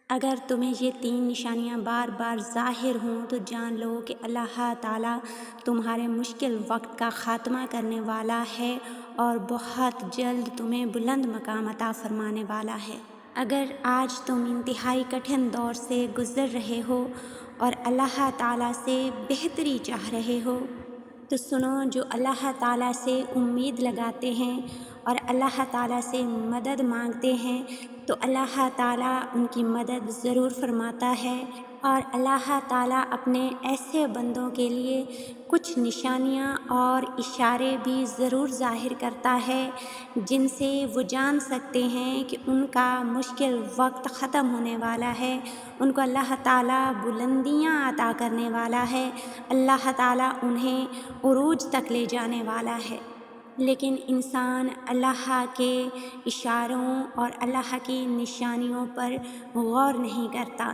اگر تمہیں یہ 3 نشانیاں بار بار ظاہر ہوں تو جان لو کہ اللہ تعالیٰ تمہارے مشکل وقت کا خاتمہ کرنے والا ہے اور بہت جلد تمہیں بلند مقام عطا فرمانے والا ہے۔ اگر آج تم انتہائی کٹھن دور سے گزر رہے ہو اور اللہ تعالیٰ سے بہتری چاہ رہے ہو تو سنو، جو اللہ تعالیٰ سے امید لگاتے ہیں اور اللہ تعالیٰ سے مدد مانگتے ہیں تو اللہ تعالیٰ ان کی مدد ضرور فرماتا ہے، اور اللہ تعالیٰ اپنے ایسے بندوں کے لیے کچھ نشانیاں اور اشارے بھی ضرور ظاہر کرتا ہے جن سے وہ جان سکتے ہیں کہ ان کا مشکل وقت ختم ہونے والا ہے، ان کو اللہ تعالیٰ بلندیاں عطا کرنے والا ہے، اللہ تعالیٰ انہیں عروج تک لے جانے والا ہے۔ لیکن انسان اللہ کے اشاروں اور اللہ کی نشانیوں پر غور نہیں کرتا۔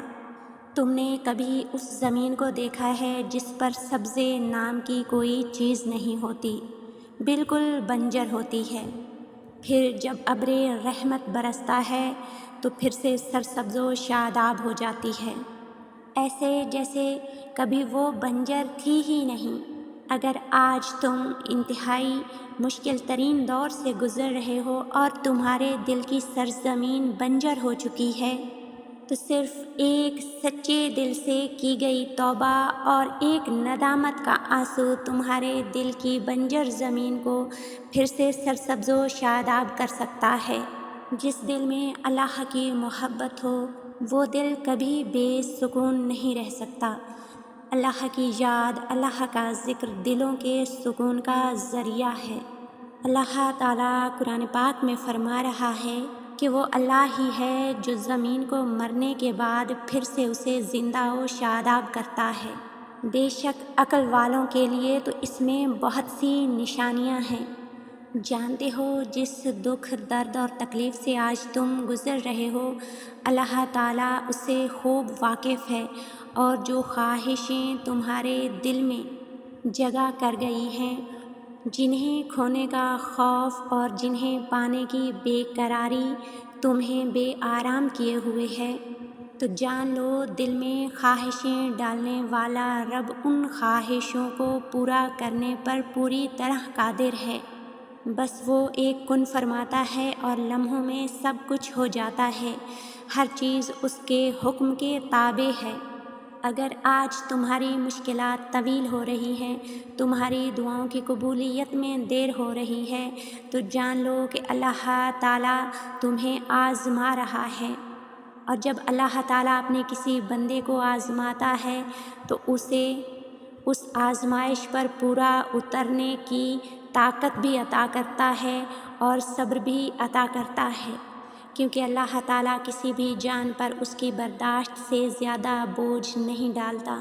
تم نے کبھی اس زمین کو دیکھا ہے جس پر سبزے نام کی کوئی چیز نہیں ہوتی، بالکل بنجر ہوتی ہے؟ پھر جب ابر رحمت برستا ہے تو پھر سے سرسبز و شاداب ہو جاتی ہے، ایسے جیسے کبھی وہ بنجر تھی ہی نہیں۔ اگر آج تم انتہائی مشکل ترین دور سے گزر رہے ہو اور تمہارے دل کی سرزمین بنجر ہو چکی ہے تو صرف ایک سچے دل سے کی گئی توبہ اور ایک ندامت کا آنسو تمہارے دل کی بنجر زمین کو پھر سے سرسبز و شاداب کر سکتا ہے۔ جس دل میں اللہ کی محبت ہو وہ دل کبھی بے سکون نہیں رہ سکتا۔ اللہ کی یاد، اللہ کا ذکر دلوں کے سکون کا ذریعہ ہے۔ اللہ تعالیٰ قرآن پاک میں فرما رہا ہے کہ وہ اللہ ہی ہے جو زمین کو مرنے کے بعد پھر سے اسے زندہ و شاداب کرتا ہے۔ بے شک عقل والوں کے لیے تو اس میں بہت سی نشانیاں ہیں۔ جانتے ہو جس دکھ، درد اور تکلیف سے آج تم گزر رہے ہو اللہ تعالیٰ اس سے خوب واقف ہے، اور جو خواہشیں تمہارے دل میں جگہ کر گئی ہیں، جنہیں کھونے کا خوف اور جنہیں پانے کی بے قراری تمہیں بے آرام کیے ہوئے ہے، تو جان لو دل میں خواہشیں ڈالنے والا رب ان خواہشوں کو پورا کرنے پر پوری طرح قادر ہے۔ بس وہ ایک کن فرماتا ہے اور لمحوں میں سب کچھ ہو جاتا ہے، ہر چیز اس کے حکم کے تابع ہے۔ اگر آج تمہاری مشکلات طویل ہو رہی ہیں، تمہاری دعاؤں کی قبولیت میں دیر ہو رہی ہے، تو جان لو کہ اللہ تعالیٰ تمہیں آزما رہا ہے، اور جب اللہ تعالیٰ اپنے کسی بندے کو آزماتا ہے تو اسے اس آزمائش پر پورا اترنے کی طاقت بھی عطا کرتا ہے اور صبر بھی عطا کرتا ہے، کیونکہ اللہ تعالیٰ کسی بھی جان پر اس کی برداشت سے زیادہ بوجھ نہیں ڈالتا۔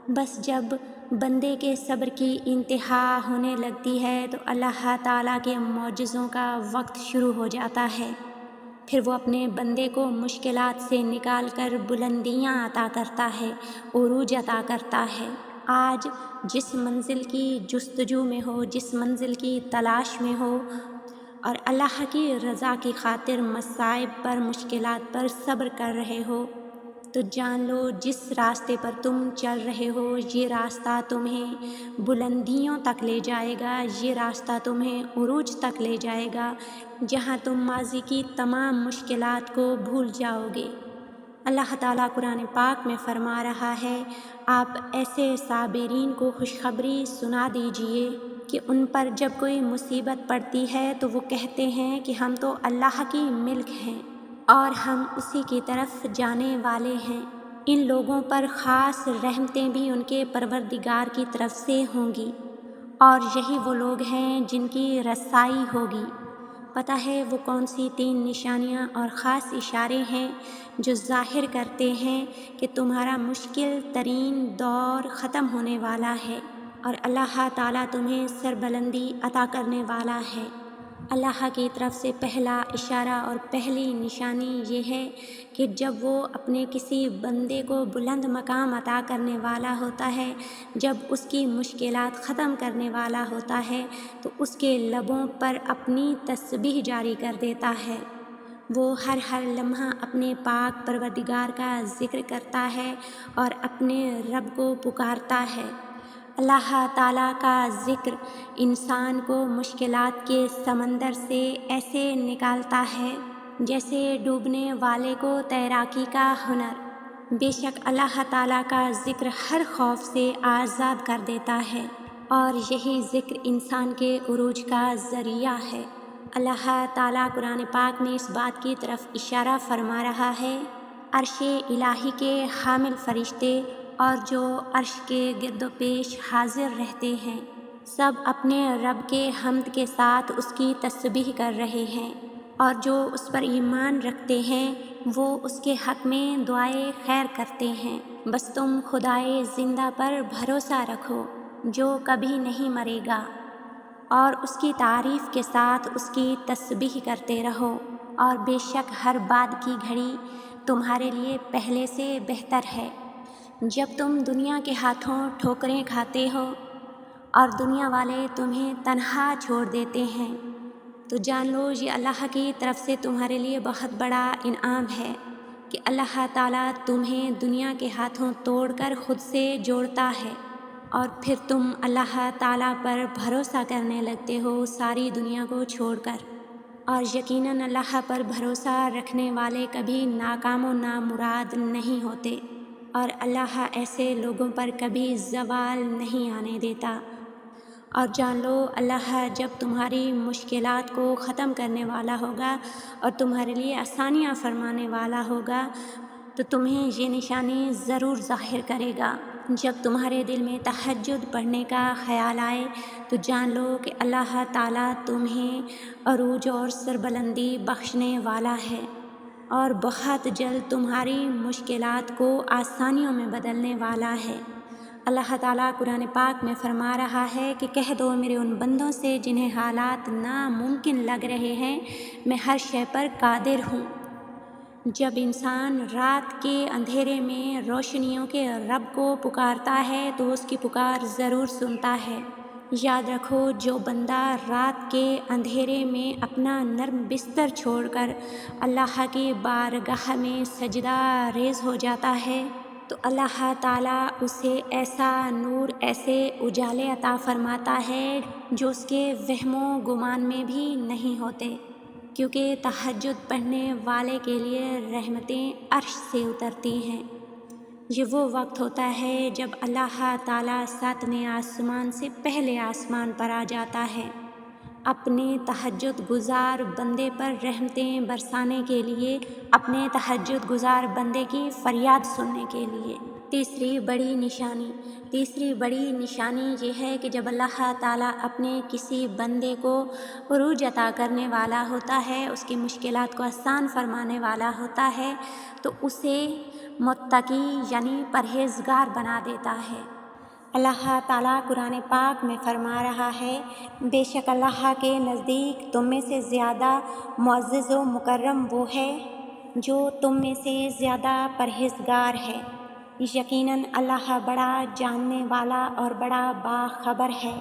بس جب بندے کے صبر کی انتہا ہونے لگتی ہے تو اللہ تعالیٰ کے معجزوں کا وقت شروع ہو جاتا ہے، پھر وہ اپنے بندے کو مشکلات سے نکال کر بلندیاں عطا کرتا ہے، عروج عطا کرتا ہے۔ آج جس منزل کی جستجو میں ہو، جس منزل کی تلاش میں ہو اور اللہ کی رضا کی خاطر مصائب پر، مشکلات پر صبر کر رہے ہو، تو جان لو جس راستے پر تم چل رہے ہو یہ راستہ تمہیں بلندیوں تک لے جائے گا، یہ راستہ تمہیں عروج تک لے جائے گا، جہاں تم ماضی کی تمام مشکلات کو بھول جاؤ گے۔ اللہ تعالیٰ قرآن پاک میں فرما رہا ہے، آپ ایسے صابرین کو خوشخبری سنا دیجئے کہ ان پر جب کوئی مصیبت پڑتی ہے تو وہ کہتے ہیں کہ ہم تو اللہ کی ملک ہیں اور ہم اسی کی طرف جانے والے ہیں۔ ان لوگوں پر خاص رحمتیں بھی ان کے پروردگار کی طرف سے ہوں گی، اور یہی وہ لوگ ہیں جن کی رسائی ہوگی۔ پتہ ہے وہ کون سی 3 نشانیاں اور خاص اشارے ہیں جو ظاہر کرتے ہیں کہ تمہارا مشکل ترین دور ختم ہونے والا ہے اور اللہ تعالیٰ تمہیں سربلندی عطا کرنے والا ہے۔ اللہ کی طرف سے پہلا اشارہ اور پہلی نشانی یہ ہے کہ جب وہ اپنے کسی بندے کو بلند مقام عطا کرنے والا ہوتا ہے، جب اس کی مشکلات ختم کرنے والا ہوتا ہے تو اس کے لبوں پر اپنی تسبیح جاری کر دیتا ہے، وہ ہر لمحہ اپنے پاک پروردگار کا ذکر کرتا ہے اور اپنے رب کو پکارتا ہے۔ اللہ تعالیٰ کا ذکر انسان کو مشکلات کے سمندر سے ایسے نکالتا ہے جیسے ڈوبنے والے کو تیراکی کا ہنر۔ بے شک اللہ تعالیٰ کا ذکر ہر خوف سے آزاد کر دیتا ہے اور یہی ذکر انسان کے عروج کا ذریعہ ہے۔ اللہ تعالیٰ قرآن پاک میں اس بات کی طرف اشارہ فرما رہا ہے، عرش الہی کے حامل فرشتے اور جو عرش کے گرد و پیش حاضر رہتے ہیں سب اپنے رب کے حمد کے ساتھ اس کی تسبیح کر رہے ہیں، اور جو اس پر ایمان رکھتے ہیں وہ اس کے حق میں دعائے خیر کرتے ہیں۔ بس تم خدائے زندہ پر بھروسہ رکھو جو کبھی نہیں مرے گا، اور اس کی تعریف کے ساتھ اس کی تسبیح کرتے رہو، اور بے شک ہر بات کی گھڑی تمہارے لیے پہلے سے بہتر ہے۔ جب تم دنیا کے ہاتھوں ٹھوکریں کھاتے ہو اور دنیا والے تمہیں تنہا چھوڑ دیتے ہیں تو جان لو یہ اللہ کی طرف سے تمہارے لیے بہت بڑا انعام ہے کہ اللہ تعالیٰ تمہیں دنیا کے ہاتھوں توڑ کر خود سے جوڑتا ہے، اور پھر تم اللہ تعالیٰ پر بھروسہ کرنے لگتے ہو ساری دنیا کو چھوڑ کر۔ اور یقیناً اللہ پر بھروسہ رکھنے والے کبھی ناکام و نامراد نہیں ہوتے، اور اللہ ایسے لوگوں پر کبھی زوال نہیں آنے دیتا۔ اور جان لو اللہ جب تمہاری مشکلات کو ختم کرنے والا ہوگا اور تمہارے لیے آسانیاں فرمانے والا ہوگا تو تمہیں یہ نشانی ضرور ظاہر کرے گا۔ جب تمہارے دل میں تہجد پڑھنے کا خیال آئے تو جان لو کہ اللہ تعالیٰ تمہیں عروج اور سربلندی بخشنے والا ہے، اور بہت جلد تمہاری مشکلات کو آسانیوں میں بدلنے والا ہے۔ اللہ تعالیٰ قرآن پاک میں فرما رہا ہے کہ کہہ دو میرے ان بندوں سے جنہیں حالات ناممکن لگ رہے ہیں، میں ہر شے پر قادر ہوں۔ جب انسان رات کے اندھیرے میں روشنیوں کے رب کو پکارتا ہے تو اس کی پکار ضرور سنتا ہے۔ یاد رکھو جو بندہ رات کے اندھیرے میں اپنا نرم بستر چھوڑ کر اللہ کی بارگاہ میں سجدہ ریز ہو جاتا ہے تو اللہ تعالیٰ اسے ایسا نور، ایسے اجالے عطا فرماتا ہے جو اس کے وہم و گمان میں بھی نہیں ہوتے، کیونکہ تہجد پڑھنے والے کے لیے رحمتیں عرش سے اترتی ہیں۔ یہ وہ وقت ہوتا ہے جب اللہ تعالیٰ ساتویں آسمان سے پہلے آسمان پر آ جاتا ہے اپنے تہجد گزار بندے پر رحمتیں برسانے کے لیے، اپنے تہجد گزار بندے کی فریاد سننے کے لیے۔ تیسری بڑی نشانی یہ ہے کہ جب اللہ تعالیٰ اپنے کسی بندے کو عروج عطا کرنے والا ہوتا ہے، اس کی مشکلات کو آسان فرمانے والا ہوتا ہے تو اسے متقی یعنی پرہیزگار بنا دیتا ہے۔ اللہ تعالیٰ قرآن پاک میں فرما رہا ہے، بے شک اللہ کے نزدیک تم میں سے زیادہ معزز و مکرم وہ ہے جو تم میں سے زیادہ پرہیزگار ہے۔ یقیناً اللہ بڑا جاننے والا اور بڑا باخبر ہے۔